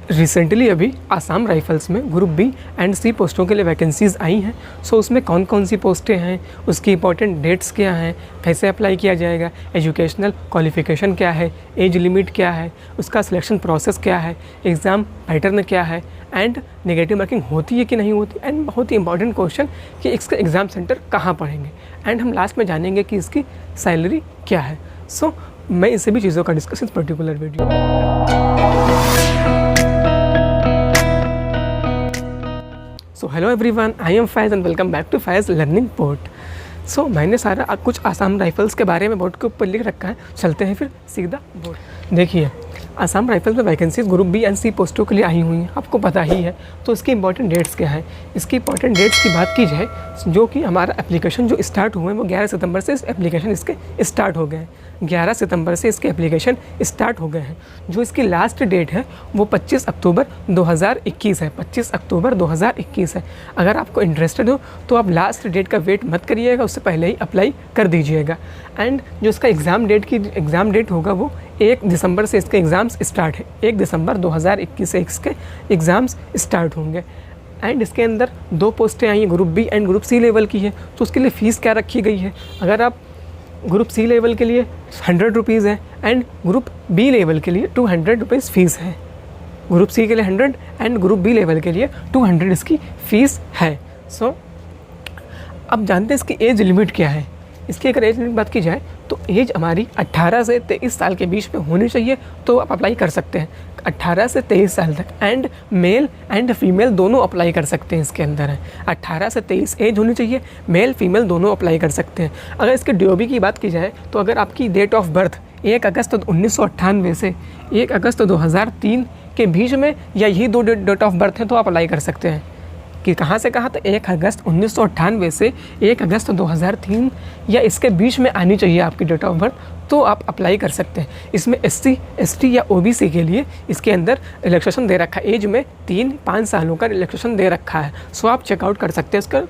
Recently अभी Assam rifles में group B and सी पोस्टों के लिए वैकेंसीज़ आई हैं। सो उसमें कौन कौन सी पोस्टें हैं, उसकी इंपॉर्टेंट डेट्स क्या हैं, कैसे अप्लाई किया जाएगा, एजुकेशनल क्वालिफ़िकेशन क्या है, एज लिमिट क्या है, उसका सिलेक्शन प्रोसेस क्या है, एग्ज़ाम पैटर्न क्या है एंड नेगेटिव मार्किंग होती है कि नहीं होती, एंड बहुत ही इंपॉर्टेंट क्वेश्चन कि इसका एग्ज़ाम सेंटर कहाँ पढ़ेंगे, एंड हम लास्ट में जानेंगे कि इसकी सैलरी क्या है। सो मैं इन सभी चीज़ों का डिस्कस इस particular video. So hello everyone, I am Faiz and welcome back to Faiz learning port. So मैंने सारा कुछ आसाम राइफल्स के बारे में बोर्ड के ऊपर लिख रखा है। चलते हैं फिर सीधा बोर्ड। देखिए, आसाम राइफल्स में वैकेंसीज ग्रुप बी एंड सी पोस्टों के लिए आई हुई हैं, आपको पता ही है। तो इसकी इंपॉर्टेंट डेट्स क्या है, इसकी इंपॉर्टेंट डेट्स की बात की जाए, जो कि हमारा एप्लीकेशन जो स्टार्ट हुए हैं वो 11 सितंबर से एप्लीकेशन इसके स्टार्ट हो गए हैं। 11 सितंबर से इसके एप्लीकेशन स्टार्ट हो गए हैं। जो इसकी लास्ट डेट है वो 25 अक्टूबर 2021 है। 25 अक्टूबर 2021 है। अगर आपको इंटरेस्टेड हो तो आप लास्ट डेट का वेट मत करिएगा, उससे पहले ही अप्लाई कर दीजिएगा। एंड जो इसका एग्ज़ाम डेट होगा वो 1 दिसंबर से इसके एग्ज़ाम्स स्टार्ट है। 1 दिसंबर 2021 से इसके एग्ज़ाम्स स्टार्ट होंगे। एंड इसके अंदर 2 पोस्टें आई हैं, group B and group C level की है। तो उसके लिए फ़ीस क्या रखी गई है, अगर आप ग्रुप सी लेवल के लिए 100 रुपीज़ है एंड ग्रुप बी लेवल के लिए 200 रुपीज़ फ़ीस है। ग्रुप सी के लिए 100 एंड ग्रुप बी लेवल के लिए 200 इसकी फ़ीस है। सो अब जानते हैं इसकी एज लिमिट क्या है। इसकी अगर एज लिमिट बात की जाए तो एज हमारी 18 से 23 साल के बीच में होनी चाहिए, तो आप अप्लाई कर सकते हैं। 18 से 23 साल तक एंड मेल एंड फीमेल दोनों अप्लाई कर सकते हैं। इसके अंदर है 18 से 23 एज होनी चाहिए, मेल फीमेल दोनों अप्लाई कर सकते हैं। अगर इसके DOB की बात की जाए तो अगर आपकी डेट ऑफ बर्थ 1 अगस्त 1998 से 1 अगस्त 2003 के बीच में या यही 2 डेट ऑफ बर्थ हैं तो आप अप्लाई कर सकते हैं। कि कहाँ से कहाँ, तो 1 अगस्त 1998 से 1 अगस्त 2003 या इसके बीच में आनी चाहिए आपकी डेट ऑफ बर्थ, तो आप अप्लाई कर सकते हैं। इसमें SC, ST या OBC के लिए इसके अंदर रिलैक्सेशन दे रखा है। एज में 3-5 सालों का रिलैक्सेशन दे रखा है। सो आप चेकआउट कर सकते हैं इसका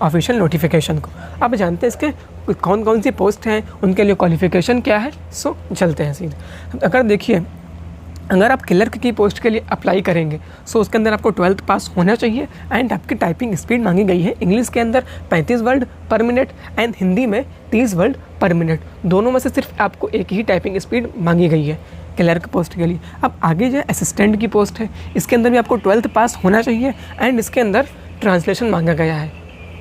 ऑफिशियल नोटिफिकेशन को। आप जानते हैं इसके कौन कौन सी पोस्ट हैं, उनके लिए क्वालिफिकेशन क्या है। सो चलते हैं सीधे। अगर देखिए, अगर आप क्लर्क की पोस्ट के लिए अप्लाई करेंगे सो उसके अंदर आपको 12th पास होना चाहिए एंड आपकी टाइपिंग स्पीड मांगी गई है इंग्लिश के अंदर 35 वर्ड पर मिनट एंड हिंदी में 30 वर्ड पर मिनट। दोनों में से सिर्फ आपको एक ही टाइपिंग स्पीड मांगी गई है क्लर्क पोस्ट के लिए। अब आगे जो असिस्टेंट की पोस्ट है, इसके अंदर भी आपको 12th पास होना चाहिए एंड इसके अंदर ट्रांसलेशन मांगा गया है।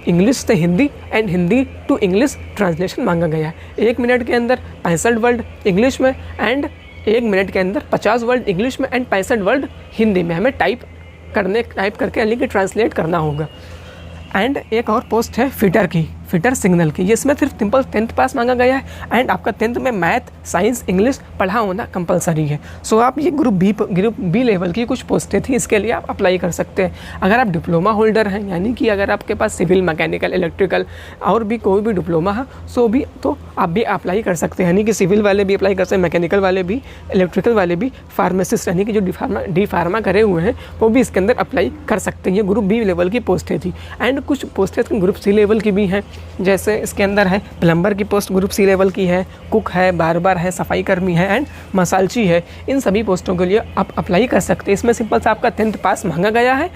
इंग्लिश से Hindi and Hindi to English translation मांगा गया है। 1 मिनट के अंदर 65 वर्ड इंग्लिश में एंड 1 मिनट के अंदर 50 वर्ड इंग्लिश में एंड 65 वर्ड हिंदी में हमें टाइप करके यानी कि ट्रांसलेट करना होगा। एंड एक और पोस्ट है फिटर सिग्नल की। ये इसमें सिर्फ सिंपल 10th पास मांगा गया है एंड आपका 10th में मैथ, साइंस, इंग्लिश पढ़ा होना कंपलसरी है। सो आप ये ग्रुप बी लेवल की कुछ पोस्टें थी, इसके लिए आप अप्लाई कर सकते हैं। अगर आप डिप्लोमा होल्डर हैं, यानी कि अगर आपके पास सिविल, मैकेनिकल, इलेक्ट्रिकल और भी कोई भी डिप्लोमा है तो आप भी अप्लाई कर सकते हैं। यानी कि सिविल वाले भी अप्लाई कर सकते हैं, मैकेनिकल वाले भी, इलेक्ट्रिकल वाले भी, फार्मासिस्ट यानी कि जो डी फार्मा करे हुए हैं वो भी इसके अंदर अप्लाई कर सकते हैं। ये ग्रुप बी लेवल की पोस्टें थी एंड कुछ पोस्टें ग्रुप सी लेवल की भी हैं। जैसे इसके अंदर है प्लम्बर की पोस्ट ग्रुप सी लेवल की है, कुक है, बार्बर है, सफाई कर्मी है एंड मसालची है। इन सभी पोस्टों के लिए आप अप्लाई कर सकते हैं। इसमें सिंपल सा आपका 10th पास मांगा गया है,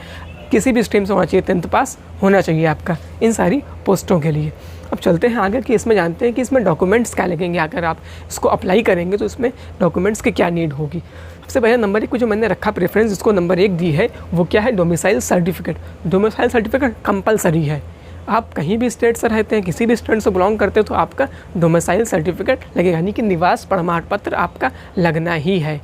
किसी भी स्ट्रीम से होना चाहिए, 10th पास होना चाहिए आपका इन सारी पोस्टों के लिए। अब चलते हैं आगे कि इसमें जानते हैं कि इसमें डॉक्यूमेंट्स क्या लगेंगे। अगर आप इसको अप्लाई करेंगे तो इसमें डॉक्यूमेंट्स की क्या नीड होगी। सबसे पहले नंबर 1 को जो मैंने रखा प्रेफरेंस, जिसको नंबर 1 दी है वो क्या है, domicile certificate. Domicile certificate compulsory है। आप कहीं भी स्टेट से रहते हैं, किसी भी स्टेट से बिलोंग करते हो तो आपका डोमिसाइल सर्टिफिकेट लगेगा, यानी कि निवास प्रमाण पत्र आपका लगना ही है।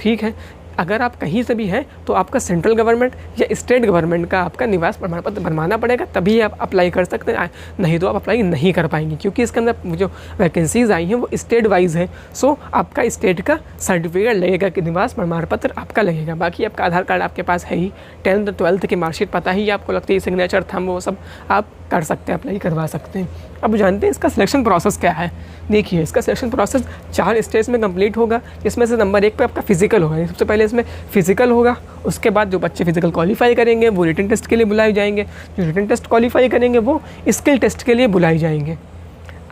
ठीक है, अगर आप कहीं से भी हैं तो आपका सेंट्रल गवर्नमेंट या स्टेट गवर्नमेंट का आपका निवास प्रमाण पत्र बनवाना पड़ेगा, तभी आप अप्लाई कर सकते हैं। नहीं तो आप अप्लाई नहीं कर पाएंगे, क्योंकि इसके अंदर जो वैकेंसीज़ आई हैं वो स्टेट वाइज है। सो आपका स्टेट का सर्टिफिकेट लगेगा कि निवास प्रमाण पत्र आपका लगेगा। बाकी आपका आधार कार्ड आपके पास है ही, 10th 12th की मार्कशीट पता ही आपको लगती है, सिग्नेचर, थंब, वो सब आप कर सकते हैं, अप्लाई करवा सकते हैं। अब जानते हैं इसका सिलेक्शन प्रोसेस क्या है। देखिए, इसका सिलेक्शन प्रोसेस 4 स्टेज में कंप्लीट होगा। इसमें से नंबर 1 पे आपका फिजिकल होगा। सबसे पहले इसमें फिजिकल होगा, उसके बाद जो बच्चे फिजिकल क्वालिफाई करेंगे वो रिटन टेस्ट के लिए बुलाए जाएंगे, जो रिटन टेस्ट क्वालिफाई करेंगे वो स्किल टेस्ट के लिए बुलाए जाएंगे।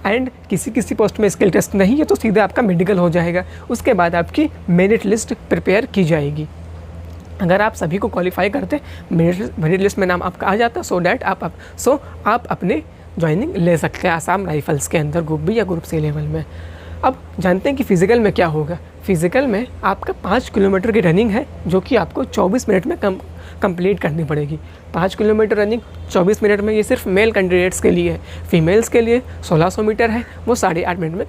एंड किसी पोस्ट में स्किल टेस्ट नहीं है तो सीधे आपका मेडिकल हो जाएगा। उसके बाद आपकी मेरिट लिस्ट प्रिपेयर की जाएगी। अगर आप सभी को क्वालिफाई करते मेरिट लिस्ट में नाम आपका आ जाता, सो डैट आप अपने ज्वाइनिंग ले सकते हैं आसाम राइफल्स के अंदर ग्रुप बी या ग्रुप सी लेवल में। अब जानते हैं कि फ़िज़िकल में क्या होगा। फ़िज़िकल में आपका 5 किलोमीटर की रनिंग है जो कि आपको 24 मिनट में कंप्लीट करनी पड़ेगी। 5 किलोमीटर रनिंग 24 मिनट में, ये सिर्फ मेल कैंडिडेट्स के लिए है। फीमेल्स के लिए 1600 मीटर है, वो 8.5 मिनट में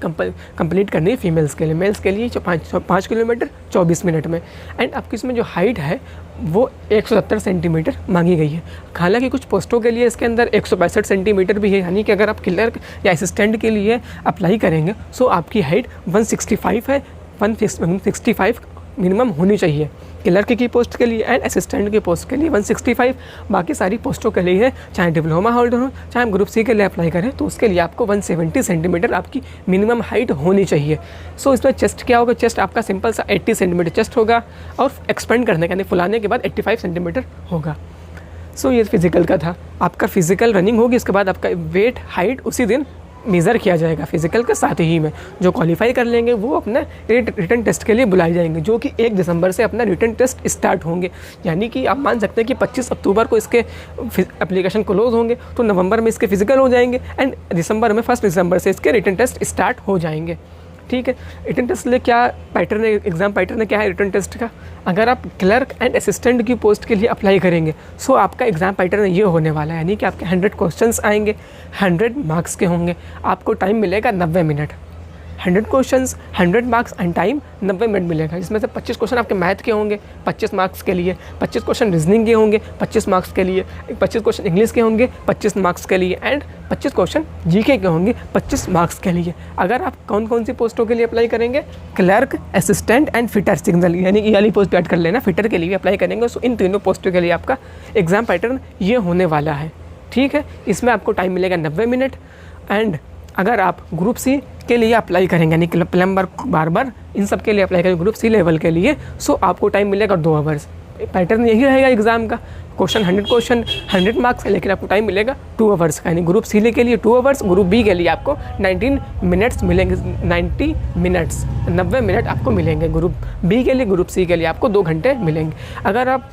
कंप्लीट करनी है फीमेल्स के लिए। मेल्स के लिए 5 किलोमीटर 24 मिनट में। एंड आपकी इसमें जो हाइट है वो 170 सेंटीमीटर मांगी गई है। हालांकि कुछ पोस्टों के लिए इसके अंदर 162 सेंटीमीटर भी है, यानी कि अगर आप क्लर्क या असिस्टेंट के लिए अप्लाई करेंगे सो आपकी हाइट 165 है। 165 मिनिमम होनी चाहिए क्लर्क की पोस्ट के लिए एंड असिस्टेंट की पोस्ट के लिए 165। बाकी सारी पोस्टों के लिए है, चाहे डिप्लोमा होल्डर हो चाहे ग्रुप सी के लिए अप्लाई करें तो उसके लिए आपको 170 सेंटीमीटर आपकी मिनिमम हाइट होनी चाहिए। सो इसमें चेस्ट क्या होगा, चेस्ट आपका सिंपल सा 80 सेंटीमीटर चेस्ट होगा और एक्सपेंड करने यानी फुलाने के बाद 85 सेंटीमीटर होगा। सो ये फिजिकल का था। आपका फिजिकल रनिंग होगी, इसके बाद आपका वेट हाइट उसी दिन मेज़र किया जाएगा फिजिकल के साथ ही में। जो क्वालिफाई कर लेंगे वो अपने रिटर्न टेस्ट के लिए बुलाए जाएंगे, जो कि 1 दिसंबर से अपना रिटर्न टेस्ट स्टार्ट होंगे। यानी कि आप मान सकते हैं कि 25 अक्टूबर को इसके एप्लीकेशन क्लोज होंगे, तो नवंबर में इसके फिजिकल हो जाएंगे एंड दिसंबर में 1 दिसंबर से इसके रिटर्न टेस्ट स्टार्ट हो जाएंगे। ठीक है, रिटर्न टेस्ट लिए क्या पैटर्न है, एग्ज़ाम पैटर्न है क्या है रिटर्न टेस्ट का। अगर आप क्लर्क एंड असिस्टेंट की पोस्ट के लिए अप्लाई करेंगे सो आपका एग्ज़ाम पैटर्न ये होने वाला है, यानी कि आपके 100 क्वेश्चंस आएंगे, 100 मार्क्स के होंगे। आपको टाइम मिलेगा 90 minute. 100 questions 100 marks and time 90 minute मिलेगा, जिसमें से 25 क्वेश्चन आपके मैथ के होंगे 25 मार्क्स के लिए, 25 क्वेश्चन रीजनिंग के होंगे 25 मार्क्स के लिए, 25 क्वेश्चन इंग्लिश के होंगे 25 मार्क्स के लिए एंड 25 क्वेश्चन जीके के होंगे 25 मार्क्स के लिए। अगर आप कौन कौन सी पोस्टों के लिए अप्लाई करेंगे, clerk, assistant and fitter signal, यानी ये वाली पोस्ट ऐड कर लेना, फिटर के लिए अप्लाई करेंगे। सो इन तीनों पोस्टों के लिए आपका एग्ज़ाम पैटर्न ये होने वाला है। ठीक है, इसमें आपको टाइम मिलेगा 90 मिनट। एंड अगर आप ग्रुप सी के लिए अप्लाई करेंगे, यानी प्लम्बर, बार्बर, इन सब के लिए अप्लाई करेंगे ग्रुप सी लेवल के लिए, सो आपको टाइम मिलेगा 2 आवर्स। पैटर्न यही रहेगा एग्ज़ाम का, 100 क्वेश्चन 100 मार्क्स है, लेकिन आपको टाइम मिलेगा 2 आवर्स का। यानी ग्रुप सी के लिए 2 आवर्स, ग्रुप बी के लिए आपको 19 मिनट्स मिलेंगे। 90 मिनट्स 90 मिनट आपको मिलेंगे ग्रुप बी के लिए। ग्रुप सी के लिए आपको 2 घंटे मिलेंगे। अगर आप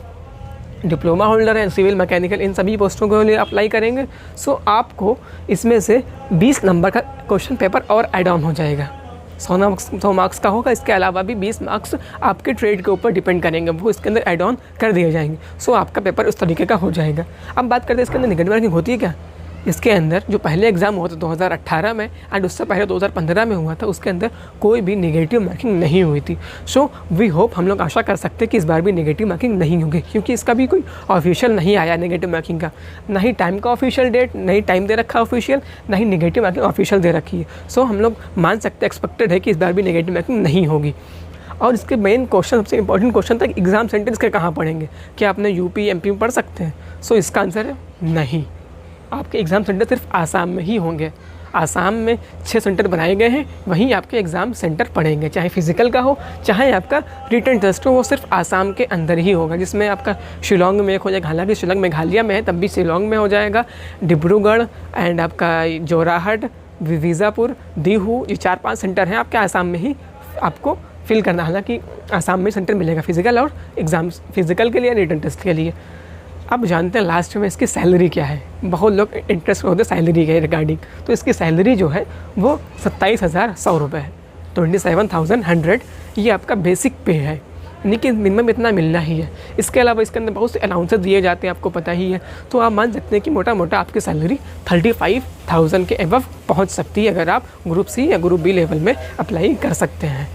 डिप्लोमा होल्डर हैं, सिविल, मैकेनिकल, इन सभी पोस्टों के लिए अप्लाई करेंगे सो आपको इसमें से 20 नंबर का क्वेश्चन पेपर और ऐड ऑन हो जाएगा। 100 मार्क्स का होगा। इसके अलावा भी 20 मार्क्स आपके ट्रेड के ऊपर डिपेंड करेंगे, वो इसके अंदर ऐड ऑन कर दिए जाएंगे। सो आपका पेपर उस तरीके का हो जाएगा। अब बात करते हैं इसके अंदर नेगेटिव मार्किंग होती है क्या। इसके अंदर जो पहले एग्ज़ाम हुआ था 2018 में एंड उससे पहले 2015 में हुआ था, उसके अंदर कोई भी नेगेटिव मार्किंग नहीं हुई थी। सो वी होप, हम लोग आशा कर सकते हैं कि इस बार भी नेगेटिव मार्किंग नहीं होगी, क्योंकि इसका भी कोई ऑफिशियल नहीं आया नेगेटिव मार्किंग का। ना ही टाइम का ऑफिशियल डेट, नहीं टाइम दे रखा ऑफिशियल, ना ही नेगेटिव मार्किंग ऑफिशियल दे रखी है। सो हम लोग मान सकते हैं, एक्सपेक्टेड है कि इस बार भी नेगेटिव मार्किंग नहीं होगी। और इसके मेन क्वेश्चन, सबसे इंपॉर्टेंट क्वेश्चन था कि एग्ज़ाम सेंटर इसके कहाँ पढ़ेंगे, क्या आपने यूपी एमपी में पढ़ सकते हैं। सो इसका आंसर है नहीं। आपके एग्ज़ाम सेंटर सिर्फ आसाम में ही होंगे। आसाम में 6 सेंटर बनाए गए हैं, वहीं आपके एग्ज़ाम सेंटर पड़ेंगे, चाहे फिजिकल का हो चाहे आपका रिटन टेस्ट हो, वो सिर्फ आसाम के अंदर ही होगा। जिसमें आपका शिलोंग में एक हो जाएगा, हालांकि शिलोंग मेघालय में है, तब भी शिलोंग में हो जाएगा। डिब्रूगढ़ एंड आपका जोराहट, विजापुर, दीहू, ये 4-5 सेंटर हैं आपके आसाम में ही आपको फिल करना। हालांकि आसाम में सेंटर मिलेगा फिजिकल और एग्ज़ाम, फिजिकल के लिए रिटन टेस्ट के लिए। अब जानते हैं लास्ट में इसकी सैलरी क्या है। बहुत लोग इंटरेस्ट होते हैं सैलरी के रिगार्डिंग। तो इसकी सैलरी जो है वो 27,100 रुपये है, 27,100। ये आपका बेसिक पे है, यानी कि मिनिमम इतना मिलना ही है। इसके अलावा इसके अंदर बहुत से अलाउंसेस दिए जाते हैं, आपको पता ही है। तो आप मान सकते हैं कि मोटा मोटा आपकी सैलरी 35,000 के एबव पहुँच सकती है, अगर आप ग्रुप सी या ग्रुप बी लेवल में अप्लाई कर सकते हैं।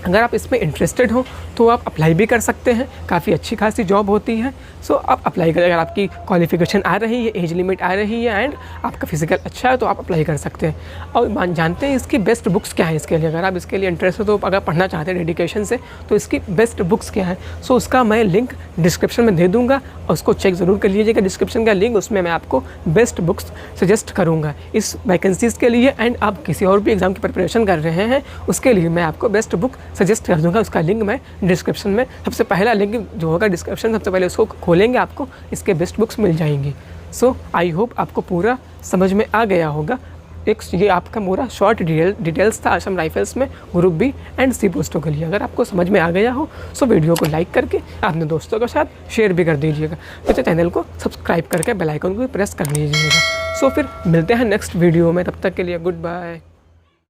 अगर आप इसमें इंटरेस्टेड हो तो आप अप्लाई भी कर सकते हैं, काफ़ी अच्छी खासी जॉब होती है। सो आप अप्लाई करें, अगर आपकी क्वालिफिकेशन आ रही है, एज लिमिट आ रही है एंड आपका फिजिकल अच्छा है तो आप अप्लाई कर सकते हैं। और जानते हैं इसकी बेस्ट बुक्स क्या है इसके लिए। अगर आप इसके लिए इंटरेस्ट हो, तो अगर पढ़ना चाहते हैं डेडिकेशन से, तो इसकी बेस्ट बुक्स क्या है, सो उसका मैं लिंक डिस्क्रिप्शन में दे दूँगा और उसको चेक ज़रूर कर लीजिएगा। डिस्क्रिप्शन का लिंक, उसमें मैं आपको बेस्ट बुक्स सजेस्ट करूँगा इस वैकेंसीज़ के लिए। एंड आप किसी और भी एग्ज़ाम की प्रिपरेशन कर रहे हैं, उसके लिए मैं आपको बेस्ट बुक सजेस्ट कर दूँगा। उसका लिंक मैं डिस्क्रिप्शन में, सबसे पहला लिंक जो होगा डिस्क्रिप्शन, सबसे पहले उसको खोलेंगे, आपको इसके बेस्ट बुक्स मिल जाएंगी। सो आई होप आपको पूरा समझ में आ गया होगा। एक ये आपका पूरा शॉर्ट डिटेल्स था असम राइफल्स में ग्रुप बी एंड सी पोस्टों के लिए। अगर आपको समझ में आ गया हो सो वीडियो को लाइक करके अपने दोस्तों के साथ शेयर भी कर दीजिएगा, तो चैनल को सब्सक्राइब करके बेल आइकन को प्रेस कर लीजिएगा। सो फिर मिलते हैं नेक्स्ट वीडियो में, तब तक के लिए गुड बाय।